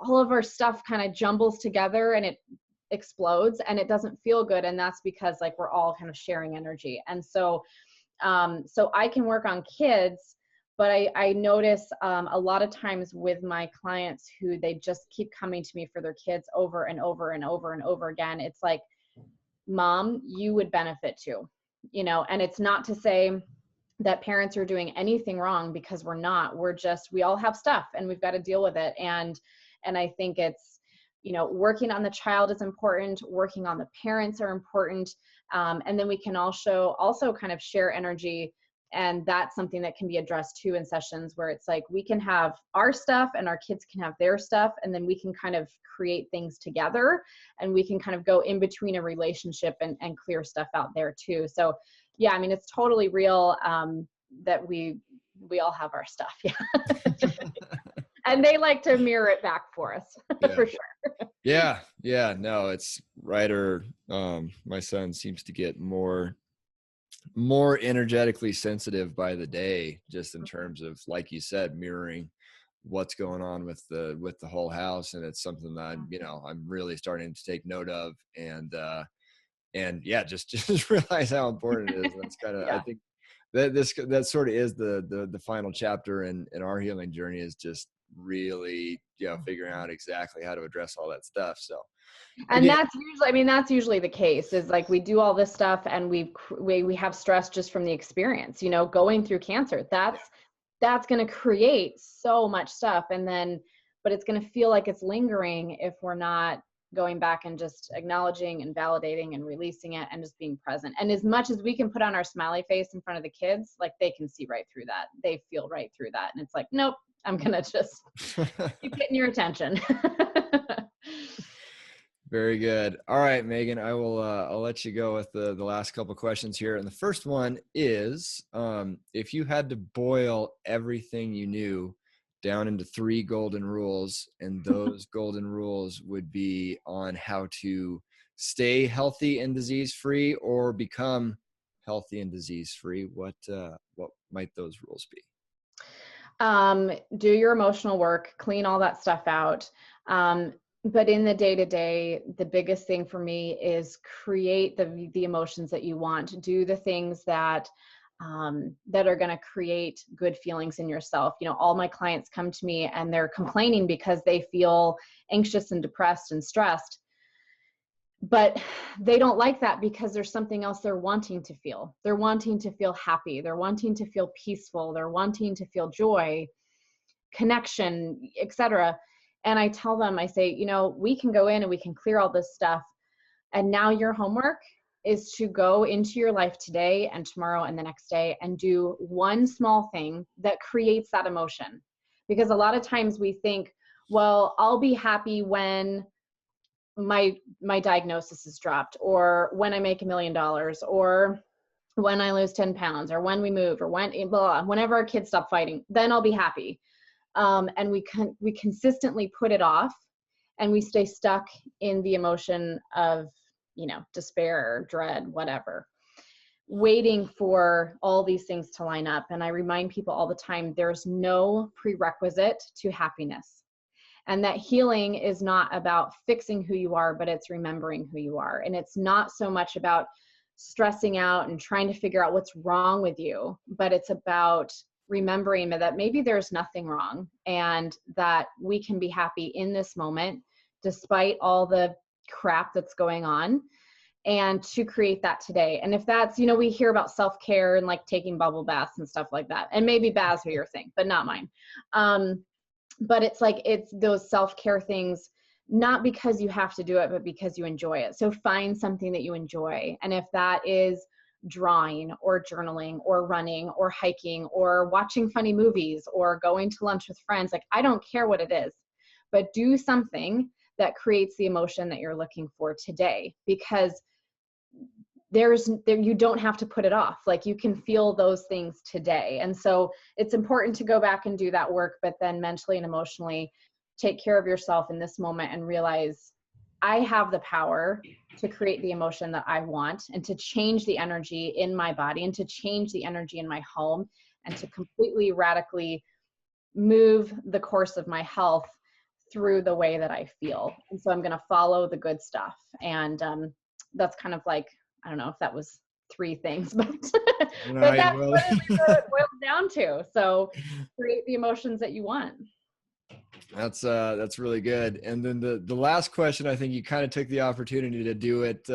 all of our stuff kind of jumbles together and it explodes and it doesn't feel good. And that's because like we're all kind of sharing energy. And so so I can work on kids, but I notice a lot of times with my clients who they just keep coming to me for their kids over and over and over and over again. It's like, mom, you would benefit too, you know. And it's not to say that parents are doing anything wrong, because we're not. We all have stuff and we've got to deal with it. And I think it's, you know, working on the child is important, working on the parents are important. And then we can also kind of share energy. And that's something that can be addressed too in sessions, where it's like we can have our stuff and our kids can have their stuff, and then we can kind of create things together, and we can kind of go in between a relationship and clear stuff out there too. So yeah, I mean, it's totally real that we all have our stuff. Yeah. And they like to mirror it back for us. Yeah. For sure. Yeah. No, it's right. Or my son seems to get more energetically sensitive by the day, just in terms of, like you said, mirroring what's going on with the whole house. And it's something that I'm really starting to take note of, and yeah, just realize how important it is. That's kind of, yeah. I think that sort of is the final chapter in our healing journey, is just really, figuring out exactly how to address all that stuff. So, and again, that's usually the case, is like we do all this stuff and we have stress just from the experience, going through cancer. That's going to create so much stuff. But it's going to feel like it's lingering if we're not going back and just acknowledging and validating and releasing it and just being present. And as much as we can put on our smiley face in front of the kids, like they can see right through that. They feel right through that. And it's like, nope, I'm going to just keep getting your attention. Very good. All right, Megan, I'll let you go with the last couple of questions here. And the first one is, if you had to boil everything you knew down into 3 golden rules, and those golden rules would be on how to stay healthy and disease-free or become healthy and disease-free, what might those rules be? Do your emotional work, clean all that stuff out. But in the day-to-day, the biggest thing for me is create the emotions that you want. Do the things that are going to create good feelings in yourself. All my clients come to me and they're complaining because they feel anxious and depressed and stressed, but they don't like that because there's something else they're wanting to feel. They're wanting to feel happy. They're wanting to feel peaceful. They're wanting to feel joy, connection, etc. And I tell them, I say, we can go in and we can clear all this stuff. And now your homework is to go into your life today and tomorrow and the next day and do one small thing that creates that emotion. Because a lot of times we think, well, I'll be happy when my diagnosis is dropped, or when I make $1 million, or when I lose 10 pounds, or when we move, or whenever our kids stop fighting, then I'll be happy. And we consistently put it off. and we stay stuck in the emotion of, despair, dread, whatever, waiting for all these things to line up. And I remind people all the time, there's no prerequisite to happiness. And that healing is not about fixing who you are, but it's remembering who you are. And it's not so much about stressing out and trying to figure out what's wrong with you, but it's about remembering that maybe there's nothing wrong, and that we can be happy in this moment despite all the crap that's going on, and to create that today. And if that's, we hear about self-care and like taking bubble baths and stuff like that, and maybe baths are your thing, but not mine. But it's like, it's those self-care things, not because you have to do it, but because you enjoy it. So find something that you enjoy. And if that is drawing or journaling or running or hiking or watching funny movies or going to lunch with friends, like, I don't care what it is, but do something that creates the emotion that you're looking for today, because you don't have to put it off. Like, you can feel those things today. And so it's important to go back and do that work, but then mentally and emotionally take care of yourself in this moment and realize, I have the power to create the emotion that I want, and to change the energy in my body, and to change the energy in my home, and to completely radically move the course of my health through the way that I feel. And so I'm going to follow the good stuff. And that's kind of like, I don't know if that was 3 things, but, No, but that's what it boils down to. So create the emotions that you want. That's really good. And then the last question, I think you kind of took the opportunity to do it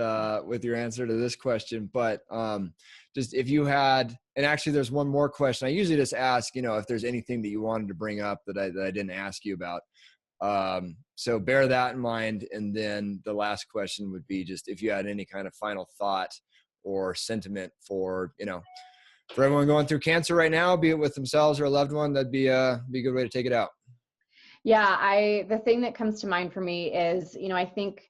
with your answer to this question, but just if you had, and actually there's one more question. I usually just ask, if there's anything that you wanted to bring up that I didn't ask you about. So bear that in mind. And then the last question would be just if you had any kind of final thought or sentiment for, for everyone going through cancer right now, be it with themselves or a loved one, that'd be a good way to take it out. Yeah, the thing that comes to mind for me is, I think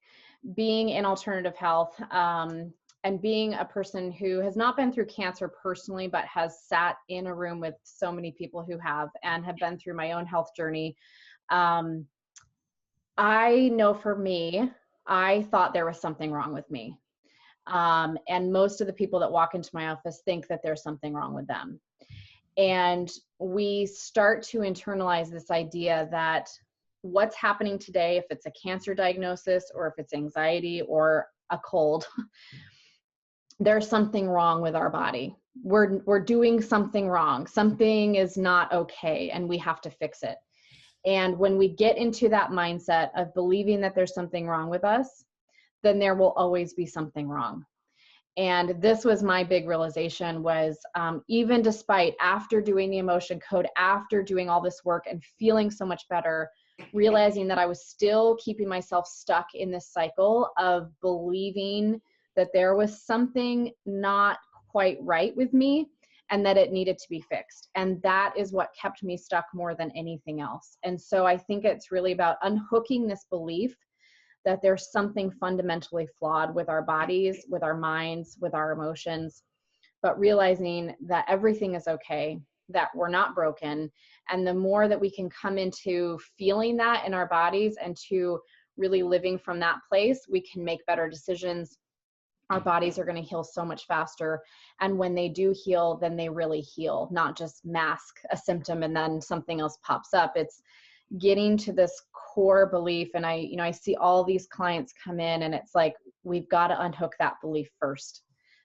being in alternative health, and being a person who has not been through cancer personally, but has sat in a room with so many people who have, and have been through my own health journey. I know for me, I thought there was something wrong with me. And most of the people that walk into my office think that there's something wrong with them. And we start to internalize this idea that what's happening today, if it's a cancer diagnosis or if it's anxiety or a cold, there's something wrong with our body. We're doing something wrong. Something is not okay, and we have to fix it. And when we get into that mindset of believing that there's something wrong with us, then there will always be something wrong. And this was my big realization, was even despite, after doing the emotion code, after doing all this work and feeling so much better, realizing that I was still keeping myself stuck in this cycle of believing that there was something not quite right with me and that it needed to be fixed. And that is what kept me stuck more than anything else. And so I think it's really about unhooking this belief that there's something fundamentally flawed with our bodies, with our minds, with our emotions, but realizing that everything is okay, that we're not broken. And the more that we can come into feeling that in our bodies and to really living from that place, we can make better decisions. Our bodies are going to heal so much faster. And when they do heal, then they really heal, not just mask a symptom and then something else pops up. It's getting to this core belief. And I see all these clients come in, and it's like, we've got to unhook that belief first,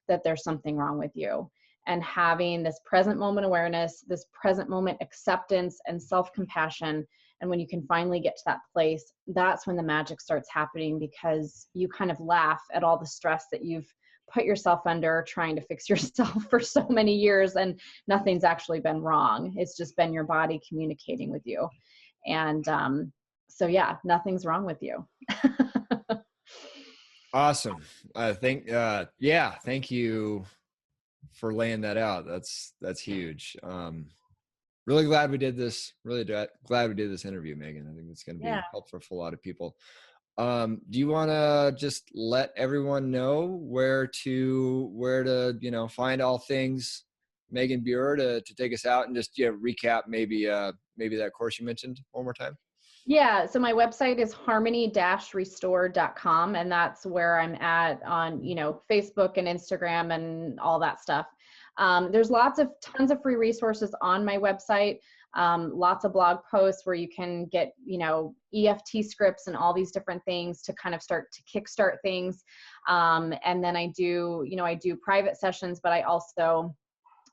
that there's something wrong with you. And having this present moment awareness, this present moment acceptance and self-compassion. And when you can finally get to that place, that's when the magic starts happening, because you kind of laugh at all the stress that you've put yourself under trying to fix yourself for so many years, and nothing's actually been wrong. It's just been your body communicating with you. And so yeah, nothing's wrong with you. Awesome. Thank you for laying that out. That's huge. Really glad we did this. Glad we did this interview, Megan. I think it's going to be helpful for a lot of people. Do you want to just let everyone know where to find all things Megan Buer to take us out, and just recap maybe that course you mentioned one more time? Yeah, so my website is harmony-restore.com, and that's where I'm at on, Facebook and Instagram and all that stuff. There's tons of free resources on my website, lots of blog posts where you can get, EFT scripts and all these different things to kind of start to kickstart things. And then I do private sessions, but I also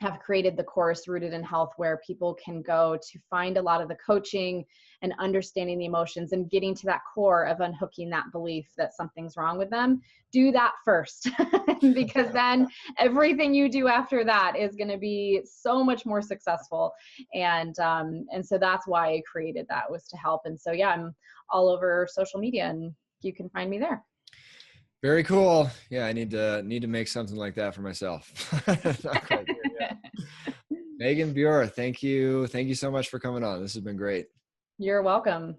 have created the course Rooted in Health, where people can go to find a lot of the coaching and understanding the emotions and getting to that core of unhooking that belief that something's wrong with them. Do that first, because then everything you do after that is going to be so much more successful. And so that's why I created that, was to help. And so, yeah, I'm all over social media and you can find me there. Very cool. Yeah, I need to make something like that for myself. Not quite there yet. Megan Buer, thank you so much for coming on. This has been great. You're welcome.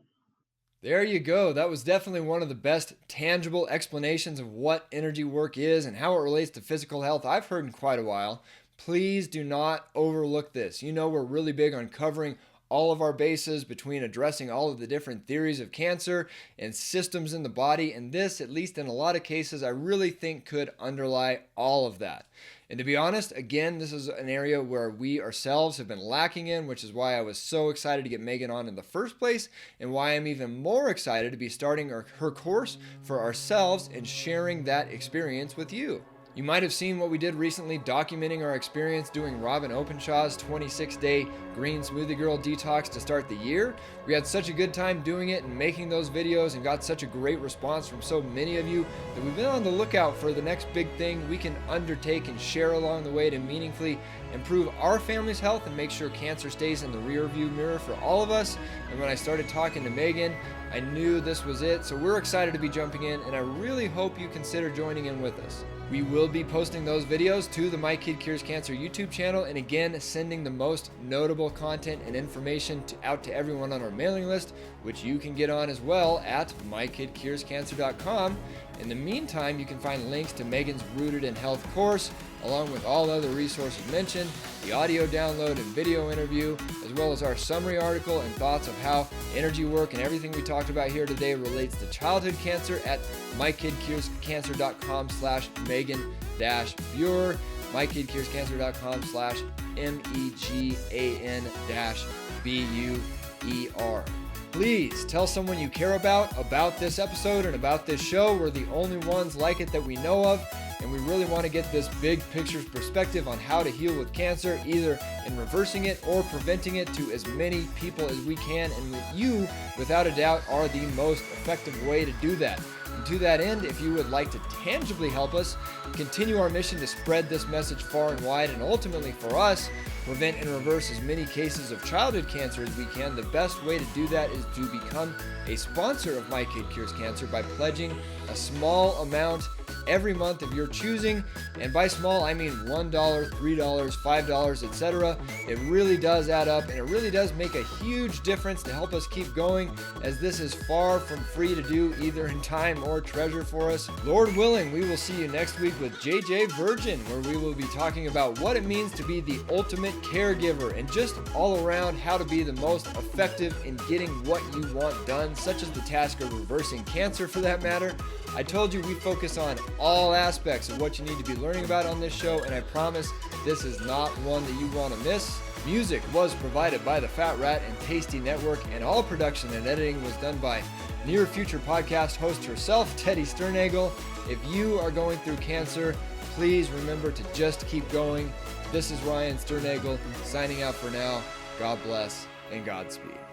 There you go. That was definitely one of the best tangible explanations of what energy work is and how it relates to physical health I've heard in quite a while. Please do not overlook this. We're really big on covering all of our bases between addressing all of the different theories of cancer and systems in the body. And this, at least in a lot of cases, I really think could underlie all of that. And to be honest, again, this is an area where we ourselves have been lacking in, which is why I was so excited to get Megan on in the first place, and why I'm even more excited to be starting her course for ourselves and sharing that experience with you. You might have seen what we did recently documenting our experience doing Robin Openshaw's 26-day Green Smoothie Girl detox to start the year. We had such a good time doing it and making those videos and got such a great response from so many of you that we've been on the lookout for the next big thing we can undertake and share along the way to meaningfully improve our family's health and make sure cancer stays in the rearview mirror for all of us. And when I started talking to Megan, I knew this was it. So we're excited to be jumping in, and I really hope you consider joining in with us. We will be posting those videos to the My Kid Cures Cancer YouTube channel, and again, sending the most notable content and information out to everyone on our mailing list, which you can get on as well at mykidcurescancer.com. In the meantime, you can find links to Megan's Rooted in Health course, along with all other resources mentioned, the audio download and video interview, as well as our summary article and thoughts of how energy work and everything we talked about here today relates to childhood cancer at mykidcurescancer.com/Megan-Buer, mykidcurescancer.com/MEGAN-BUER. Please tell someone you care about this episode and about this show. We're the only ones like it that we know of, and we really want to get this big picture perspective on how to heal with cancer, either in reversing it or preventing it, to as many people as we can. And you, without a doubt, are the most effective way to do that. And to that end, if you would like to tangibly help us continue our mission to spread this message far and wide, and ultimately for us, prevent and reverse as many cases of childhood cancer as we can, the best way to do that is to become a sponsor of My Kid Cures Cancer by pledging a small amount every month of your choosing. And by small, I mean $1, $3, $5, etc. It really does add up, and it really does make a huge difference to help us keep going, as this is far from free to do, either in time or treasure for us. Lord willing, we will see you next week with JJ Virgin, where we will be talking about what it means to be the ultimate caregiver, and just all around how to be the most effective in getting what you want done, such as the task of reversing cancer for that matter. I told you we focus on all aspects of what you need to be learning about on this show, and I promise this is not one that you want to miss. Music was provided by the Fat Rat and Tasty Network, and all production and editing was done by near future podcast host herself, Teddy Sternagel. If you are going through cancer, please remember to just keep going. This is Ryan Sternagel signing out for now. God bless and Godspeed.